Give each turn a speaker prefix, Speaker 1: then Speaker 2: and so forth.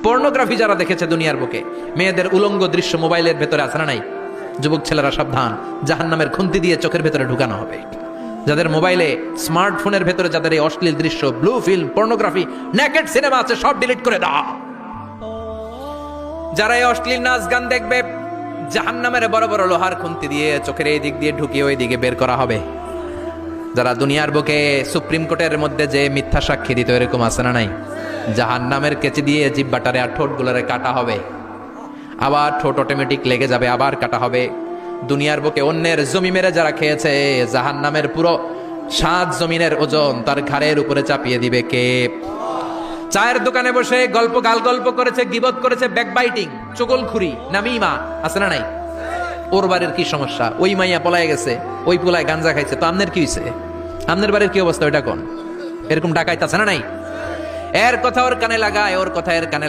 Speaker 1: Pornography যারা দেখেছে দুনিয়ার বুকে, মেয়েদের উলঙ্গ দৃশ্য মোবাইলের ভেতরে আছে না নাই? যুবক ছেলেরা সাবধান, জাহান্নামের খুন্তি দিয়ে চোখের ভেতরে ঢুকানো হবে। যাদের মোবাইলে, স্মার্টফোনের ভেতরে যাদের এই অশ্লীল দৃশ্য, blue film, pornography, naked cinema আছে, সব ডিলিট করে দাও। যারা এই অশ্লীল নাচ গান দেখবে, জাহান্নামের বড় বড় লোহার খুন্তি দিয়ে চোখের এই দিক দিয়ে ঢুকিয়ে ওই দিকে বের করা হবে। যারা দুনিয়ার বুকে সুপ্রিম কোর্টের মধ্যে যে মিথ্যা সাক্ষী দিত, এরকম আছে না নাই? জাহান্নামের কেচি দিয়ে জিহ্বাটারে আর ঠোঁট গুলারে কাটা হবে, আবার ঠোঁট অটোমেটিক লেগে যাবে, আবার কাটা হবে। দুনিয়ার বুকে অন্যের জমি মেরে যারা খেয়েছে, জাহান্নামের পুরো 7 জমিনের ওজন তার ঘাড়ের উপরে চাপিয়ে দিবে কে? চায়ের দোকানে বসে গল্প গল্প করেছে, গীবত করেছে, ব্যাকবাইটিং, চগলখুরি, নামিমা, আছে না নাই? ওর বাড়ির কি সমস্যা? ওই মাইয়া পলায় গেছে, ওই পোলায় গাঞ্জা খাইছে, তো আমনের কি হইছে? আমনের বাড়ির কি অবস্থা? ওইটা কোন? এরকম ডাকাইতে আছে না নাই? এর কথা ওর কানে লাগায়, ওর কথা এর কানে লাগায়।